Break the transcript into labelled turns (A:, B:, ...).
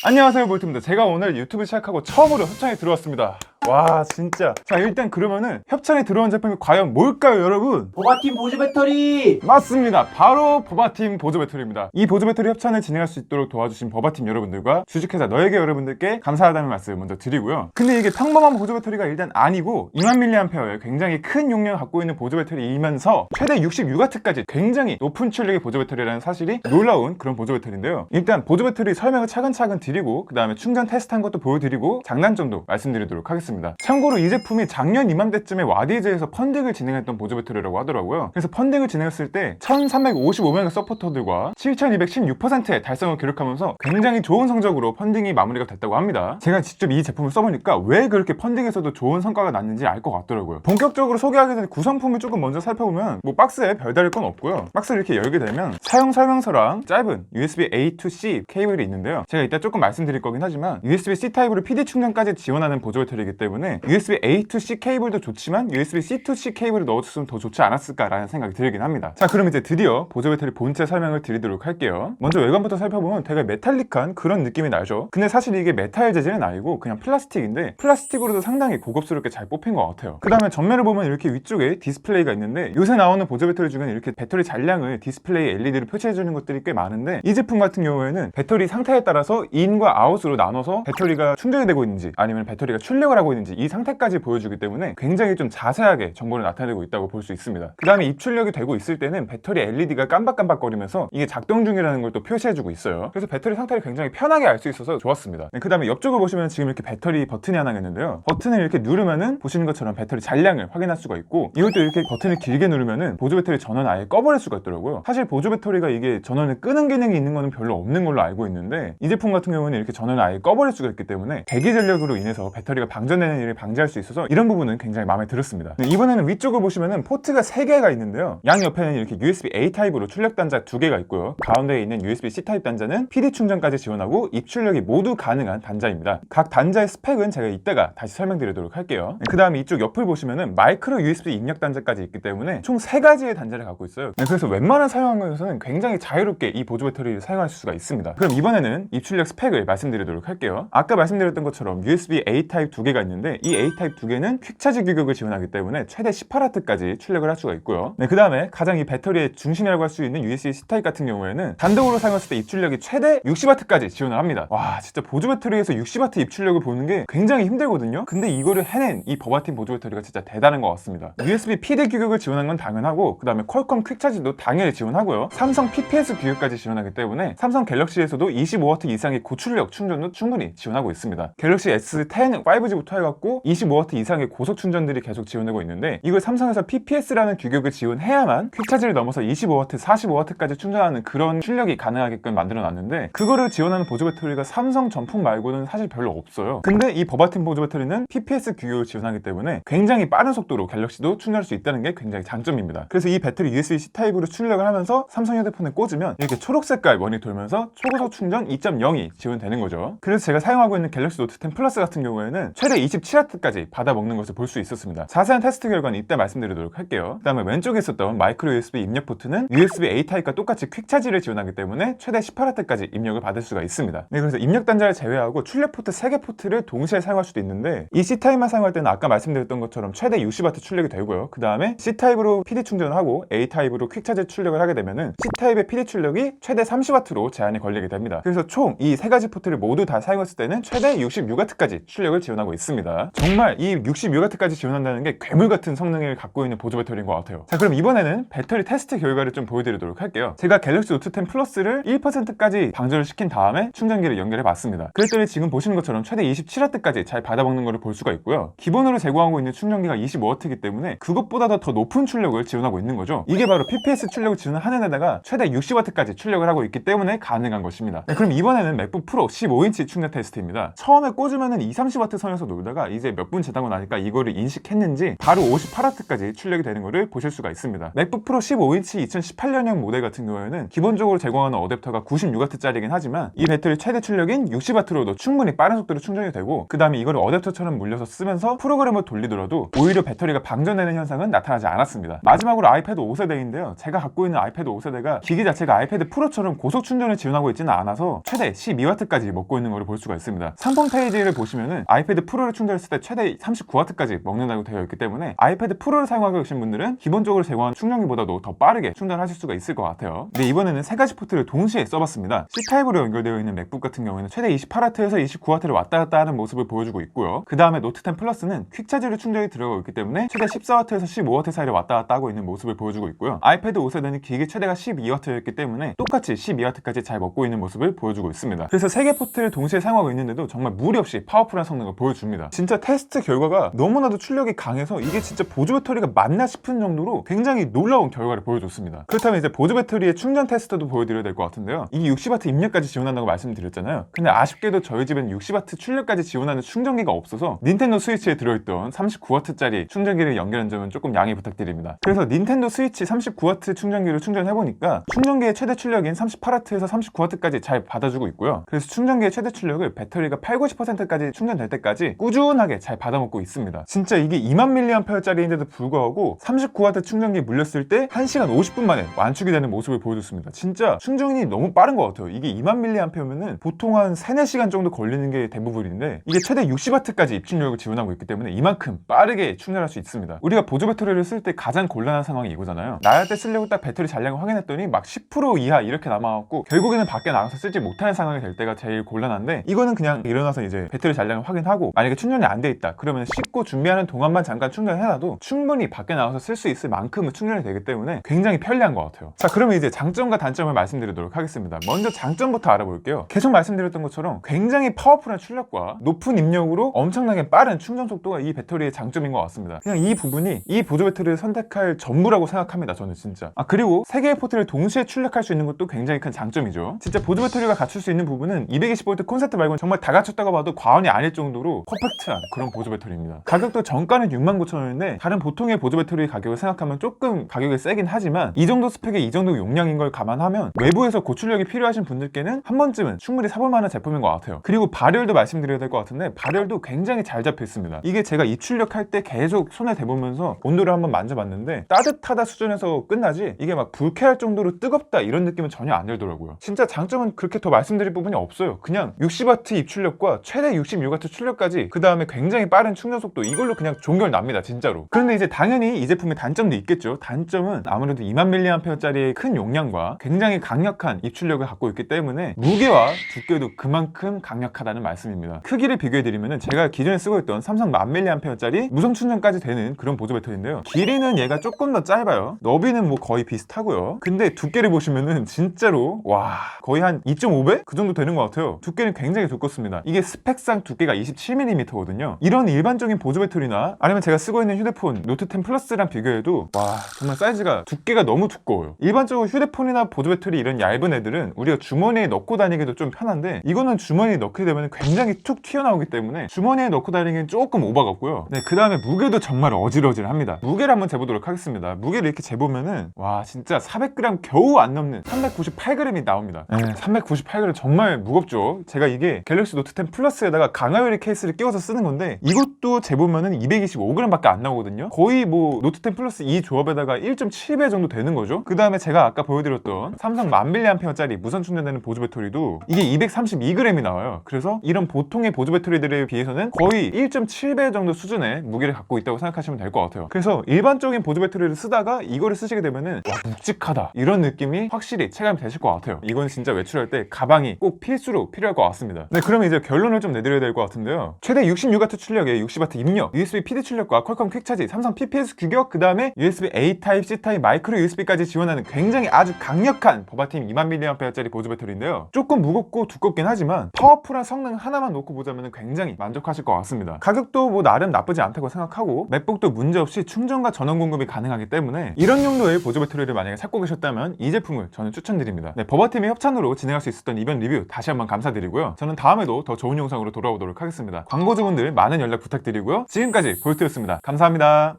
A: 안녕하세요, 볼트입니다. 제가 오늘 유튜브 시작하고 처음으로 협찬이 들어왔습니다. 와, 진짜. 자, 일단 그러면은 협찬이 들어온 제품이 과연 뭘까요, 여러분?
B: 보바팀 보조 배터리!
A: 맞습니다. 바로 버바팀 보조 배터리입니다. 이 보조 배터리 협찬을 진행할 수 있도록 도와주신 버바팀 여러분들과 주식회사 너에게 여러분들께 감사하다는 말씀 먼저 드리고요. 근데 이게 평범한 보조 배터리가 일단 아니고 2000mAh의 굉장히 큰 용량을 갖고 있는 보조 배터리이면서 최대 66W까지 굉장히 높은 출력의 보조 배터리라는 사실이 놀라운 그런 보조 배터리인데요. 일단 보조 배터리 설명을 차근차근 드리고 그 다음에 충전 테스트한 것도 보여드리고 장단점도 말씀드리도록 하겠습니다. 참고로 이 제품이 작년 이맘때쯤에 와디즈에서 펀딩을 진행했던 보조 배터리라고 하더라고요. 그래서 펀딩을 진행했을 때 1355명의 서포터들과 7216%의 달성을 기록하면서 굉장히 좋은 성적으로 펀딩이 마무리가 됐다고 합니다. 제가 직접 이 제품을 써보니까 왜 그렇게 펀딩에서도 좋은 성과가 났는지 알 것 같더라고요. 본격적으로 소개하기 전에 구성품을 조금 먼저 살펴보면 뭐 박스에 별다를 건 없고요. 박스를 이렇게 열게 되면 사용 설명서랑 짧은 USB A to C 케이블이 있는데요. 제가 이따 조금 말씀드릴 거긴 하지만 USB-C 타입으로 PD 충전까지 지원하는 보조 배터리이기 때문에 USB A to C 케이블도 좋지만 USB-C to C 케이블을 넣어줬으면 더 좋지 않았을까라는 생각이 들긴 합니다. 자, 그럼 이제 드디어 보조 배터리 본체 설명을 드리도록 할게요. 먼저 외관부터 살펴보면 되게 메탈릭한 그런 느낌이 나죠. 근데 사실 이게 메탈 재질은 아니고 그냥 플라스틱인데 플라스틱으로도 상당히 고급스럽게 잘 뽑힌 것 같아요. 그 다음에 전면을 보면 이렇게 위쪽에 디스플레이가 있는데 요새 나오는 보조 배터리 중에는 이렇게 배터리 잔량을 디스플레이 LED로 표시해주는 것들이 꽤 많은데 이 제품 같은 경우에는 배터리 상태에 따라서 인과 아웃으로 나눠서 배터리가 충전이 되고 있는지 아니면 배터리가 출력을 하고 있는지 이 상태까지 보여주기 때문에 굉장히 좀 자세하게 정보를 나타내고 있다고 볼 수 있습니다. 그 다음에 입출력이 되고 있을 때는 배터리 LED가 깜박깜박거리면서 이게 작동 중이라는 걸 또 표시해주고 있어요. 그래서 배터리 상태를 굉장히 편하게 알 수 있어서 좋았습니다. 그 다음에 옆쪽을 보시면 지금 이렇게 배터리 버튼이 하나 있는데요. 버튼을 이렇게 누르면은 보시는 것처럼 배터리 잔량을 확인할 수가 있고 이것도 이렇게 버튼을 길게 누르면은 보조 배터리 전원 아예 꺼버릴 수가 있더라고요. 사실 보조 배터리가 이게 전원을 끄는 기능이 있는 거는 별로 없는 걸로 알고 있는데 이 제품 같은 경우는 이렇게 전원을 아예 꺼버릴 수가 있기 때문에 대기 전력으로 인해서 배터리가 방전되는 일을 방지할 수 있어서 이런 부분은 굉장히 마음에 들었습니다. 이번에는 위쪽을 보시면은 포트가 3개가 있는데요. 양 옆에는 이렇게 USB-A 타입으로 출력 단자 2개가 있고요. 가운데에 있는 USB-C 타입 단자는 PD 충전까지 지원하고 입출력이 모두 가능한 단자입니다. 각 단자의 스펙은 제가 이따가 다시 설명드리도록 할게요. 그 다음에 이쪽 옆을 보시면은 마이크로 USB 입력 단자까지 있기 때문에 총 3가지의 단자를 갖고 있어요. 그래서 웬만한 사용하면서는 굉장히 자유롭게 이 보조 배터리를 사용할 수가 있습니다. 그럼 이번에는 입출력 스펙을 말씀드리도록 할게요. 아까 말씀드렸던 것처럼 USB-A 타입 2개가 있는데 이 A 타입 2개는 퀵차지 규격을 지원하기 때문에 최대 10W까지 출력을 할 수가 있고요. 그 다음에 가장 이 배터리의 중심이라고 할 수 있는 USB-C 타입 같은 경우에는 단독으로 사용했을 때 입출력이 최대 60W까지 지원을 합니다. 와, 진짜 보조 배터리에서 60W 입출력을 보는 게 굉장히 힘들거든요. 근데 이거를 해낸 이 버바팀 보조 배터리가 진짜 대단한 것 같습니다. USB PD 규격을 지원한 건 당연하고 그 다음에 퀄컴 퀵차지도 당연히 지원하고요. 삼성 PPS 규격까지 지원하기 때문에 삼성 갤럭시에서도 25W 이상의 고출력 충전도 충분히 지원하고 있습니다. 갤럭시 S10, 5G부터 해갖고 25W 이상의 고속 충전들이 계속 지원되고 있는데 이걸 삼성에서 PPS라는 규격을 지원해야만 퀵차지를 넘어서 25W, 45W까지 충전하는 그런 출력이 가능하게끔 만들어놨는데 그거를 지원하는 보조 배터리가 삼성 전품 말고는 사실 별로 없어요. 근데 이 버바팀 보조 배터리는 PPS 규격을 지원하기 때문에 굉장히 빠른 속도로 갤럭시도 충전할 수 있다는 게 굉장히 장점입니다. 그래서 이 배터리 USB-C 타입으로 출력을 하면서 삼성 휴대폰에 꽂으면 이렇게 초록 색깔 원이 돌면서 초고속 충전 2.0이 지원되는 거죠. 그래서 제가 사용하고 있는 갤럭시 노트 10 플러스 같은 경우에는 최대 27W까지 받아먹는 것을 볼 수 있었습니다. 자세한 테스트 결과는 이때 말씀드리도록 할게요. 그 다음에 왼쪽에 있었던 마이크로 USB 입력 포트는 USB-A 타입과 똑같이 퀵차지를 지원하기 때문에 최대 18W까지 입력을 받을 수가 있습니다. 그래서 입력 단자를 제외하고 출력 포트 3개 포트를 동시에 사용할 수도 있는데 이 C타입만 사용할 때는 아까 말씀드렸던 것처럼 최대 60W 출력이 되고요. 그 다음에 C타입으로 PD 충전을 하고 A타입으로 퀵차지 출력을 하게 되면은 C타입의 PD 출력이 최대 30W로 제한이 걸리게 됩니다. 그래서 총 이 3가지 포트를 모두 다 사용했을 때는 최대 66W까지 출력을 지원하고 있습니다. 정말 이 66W까지 지원한다는 게 괴물 같은 성능을 갖고 있는 보조 배터리인 것 같아요. 자, 그럼 이번에는 배터리 테스트 결과를 좀 보여드리도록 할게요. 제가 갤럭시 노트 10 플러스를 1%까지 방전을 시킨 다음에 충전기를 연결해 봤습니다. 그랬더니 지금 보시는 것처럼 최대 27W까지 잘 받아먹는 것을 볼 수가 있고요. 기본으로 제공하고 있는 충전기가 25W이기 때문에 그것보다 더 높은 출력을 지원하고 있는 거죠. 이게 바로 PPS 출력을 지원하는 데다가 최대 60W까지 출력을 하고 있기 때문에 가능한 것입니다. 그럼 이번에는 맥북 프로 15인치 충전 테스트입니다. 처음에 꽂으면은 20-30W 선에서 보다가 이제 몇 분 지나고 나니까 이거를 인식했는지 바로 58W까지 출력이 되는 거를 보실 수가 있습니다. 맥북 프로 15인치 2018년형 모델 같은 경우에는 기본적으로 제공하는 어댑터가 96W짜리긴 하지만 이 배터리 최대 출력인 60W로도 충분히 빠른 속도로 충전이 되고, 그 다음에 이거를 어댑터처럼 물려서 쓰면서 프로그램을 돌리더라도 오히려 배터리가 방전되는 현상은 나타나지 않았습니다. 마지막으로 아이패드 5세대인데요, 제가 갖고 있는 아이패드 5세대가 기기 자체가 아이패드 프로처럼 고속 충전을 지원하고 있지는 않아서 최대 12W까지 먹고 있는 걸 볼 수가 있습니다. 상품 페이지를 보시면은 아이패드 프로를 충전했을 때 최대 39W까지 먹는다고 되어 있기 때문에 아이패드 프로를 사용하고 계신 분들은 기본적으로 제공하는 충전기보다도 더 빠르게 충전하실 수가 있을 것 같아요. 근데 이번에는 세 가지 포트를 동시에 써봤습니다. C타입으로 연결되어 있는 맥북 같은 경우에는 최대 28W에서 29W를 왔다 갔다 하는 모습을 보여주고 있고요. 그 다음에 노트 10 플러스는 퀵차지로 충전이 들어가고 있기 때문에 최대 14W에서 15W 사이를 왔다 갔다 하고 있는 모습을 보여주고 있고요. 아이패드 5세대는 기기 최대가 12W였기 때문에 똑같이 12W까지 잘 먹고 있는 모습을 보여주고 있습니다. 그래서 세 개 포트를 동시에 사용하고 있는데도 정말 무리 없이 파워풀한 성능을 보여줍니다. 진짜 테스트 결과가 너무나도 출력이 강해서 이게 진짜 보조 배터리가 맞나 싶은 정도로 굉장히 놀라운 결과를 보여줬습니다. 그렇다면 이제 보조 배터리의 충전 테스트도 보여드려야 될 것 같은데요, 이게 60W 입력까지 지원한다고 말씀드렸잖아요. 근데 아쉽게도 저희 집엔 60W 출력까지 지원하는 충전기가 없어서 닌텐도 스위치에 들어있던 39W짜리 충전기를 연결한 점은 조금 양해 부탁드립니다. 그래서 닌텐도 스위치 39W 충전기를 충전해보니까 충전기의 최대 출력인 38W에서 39W까지 잘 받아주고 있고요. 그래서 충전기의 최대 출력을 배터리가 80~90%까지 충전될 때까지 꾸준하게 잘 받아먹고 있습니다. 진짜 이게 20mAh짜리인데도 불구하고 39W 충전기에 물렸을 때 1시간 50분 만에 완축이 되는 모습을 보여줬습니다. 진짜 충전이 너무 빠른 것 같아요. 이게 20mAh면은 보통 한 3~4시간 정도 걸리는 게 대부분인데 이게 최대 60W까지 입출력을 지원하고 있기 때문에 이만큼 빠르게 충전할 수 있습니다. 우리가 보조 배터리를 쓸 때 가장 곤란한 상황이 이거잖아요. 나갈 때 쓰려고 딱 배터리 잔량을 확인했더니 막 10% 이하 이렇게 남아갖고 결국에는 밖에 나가서 쓰지 못하는 상황이 될 때가 제일 곤란한데, 이거는 그냥 일어나서 이제 배터리 잔량을 확인하고 만약에 충전이 안 돼 있다 그러면 씻고 준비하는 동안만 잠깐 충전해놔도 충분히 밖에 나가서 쓸 수 있을 만큼은 충전이 되기 때문에 굉장히 편리한 것 같아요. 자, 그러면 이제 장점과 단점을 말씀드리도록 하겠습니다. 먼저 장점부터 알아볼게요. 계속 말씀드렸던 것처럼 굉장히 파워풀한 출력과 높은 입력으로 엄청나게 빠른 충전 속도가 이 배터리의 장점인 것 같습니다. 그냥 이 부분이 이 보조 배터리를 선택할 전부라고 생각합니다, 저는 진짜. 그리고 세 개의 포트를 동시에 출력할 수 있는 것도 굉장히 큰 장점이죠. 진짜 보조 배터리가 갖출 수 있는 부분은 220V 콘센트 말고는 정말 다 갖췄다고 봐도 과언이 아닐 정도로 퍼펙트한 그런 보조 배터리입니다. 가격도 정가는 69,000원인데 다른 보통의 보조 배터리 가격을 생각하면 조금 가격이 세긴 하지만 이 정도 스펙에 이 정도 용량인 걸 감안하면 외부에서 고출력이 필요하신 분들께는 한 번쯤은 충분히 사볼 만한 제품인 것 같아요. 그리고 발열도 말씀드려야 될 것 같은데 발열도 굉장히 잘 잡혀 있습니다. 이게 제가 입출력할 때 계속 손에 대보면서 온도를 한번 만져봤는데 따뜻하다 수준에서 끝나지 이게 막 불쾌할 정도로 뜨겁다 이런 느낌은 전혀 안 들더라고요. 진짜 장점은 그렇게 더 말씀드릴 부분이 없어요. 그냥 60W 입출력과 최대 66W 출력까지, 그 다음에 굉장히 빠른 충전 속도, 이걸로 그냥 종결 납니다, 진짜로. 그런데 이제 당연히 이 제품의 단점도 있겠죠. 단점은 아무래도 20mAh짜리의 큰 용량과 굉장히 강력한 입출력을 갖고 있기 때문에 무게와 두께도 그만큼 강력하다는 말씀입니다. 크기를 비교해드리면 제가 기존에 쓰고 있던 삼성 1000mAh짜리 무선 충전까지 되는 그런 보조 배터리인데요, 길이는 얘가 조금 더 짧아요. 너비는 뭐 거의 비슷하고요. 근데 두께를 보시면은 진짜로 와, 거의 한 2.5배? 그 정도 되는 것 같아요. 두께는 굉장히 두껍습니다. 이게 스펙상 두께가 27mm거든요. 이런 일반적인 보조 배터리나 아니면 제가 쓰고 있는 휴대폰 노트 10 플러스랑 비교해도 와, 정말 사이즈가 두께가 너무 두꺼워요. 일반적으로 휴대폰이나 보조 배터리 이런 얇은 애들은 우리가 주머니에 넣고 다니기도 좀 편한데 이거는 주머니에 넣게 되면 굉장히 툭 튀어나오기 때문에 주머니에 넣고 다니기는 조금 오바 같고요. 네, 그 다음에 무게도 정말 어질어질합니다. 무게를 한번 재보도록 하겠습니다. 무게를 이렇게 재보면은 와, 진짜 400g 겨우 안 넘는 398g이 나옵니다. 네, 398g 정말 무겁죠. 제가 이게 갤럭시 노트 10 플러스에다가 강화유리 케이스를 끼워서 쓰는 건데 이것도 재보면은 225g밖에 안 나오거든요. 거의 뭐 노트 10 플러스 이 조합에다가 1.7배 정도 되는 거죠. 그 다음에 제가 아까 보여드렸던 삼성 1000mAh짜리 무선 충전되는 보조 배터리도 이게 232g이 나와요. 그래서 이런 보통의 보조 배터리들에 비해서는 거의 1.7배 정도 수준의 무게를 갖고 있다고 생각하시면 될 것 같아요. 그래서 일반적인 보조 배터리를 쓰다가 이거를 쓰시게 되면은 와, 묵직하다 이런 느낌이 확실히 체감이 되실 것 같아요. 이건 진짜 외출할 때 가방이 꼭 필수로 필요할 것 같습니다. 네, 그러면 이제 결론을 좀 내드려야 될 것 같은데요, 최대 66W 출력에 60W 입력, USB PD 출력과 퀄컴 퀵차지, 삼성 PPS 규격, 그 다음에 USB A 타입, C 타입, 마이크로 USB까지 지원하는 굉장히 아주 강력한 버바팀 20mAh짜리 보조 배터리인데요, 조금 무겁고 두껍긴 하지만 파워풀한 성능 하나만 놓고 보자면 굉장히 만족하실 것 같습니다. 가격도 뭐 나름 나쁘지 않다고 생각하고 맥북도 문제없이 충전과 전원 공급이 가능하기 때문에 이런 용도의 보조 배터리를 만약에 찾고 계셨다면 이 제품을 저는 추천드립니다. 네, 버바팀의 협찬으로 진행할 수 있었던 이번 리뷰 다시 한번 감사드리고요. 저는 다음에도 더 좋은 영상으로 돌아오도록 하겠습니다. 광고 보조분들 많은 연락 부탁드리고요. 지금까지 볼트였습니다. 감사합니다.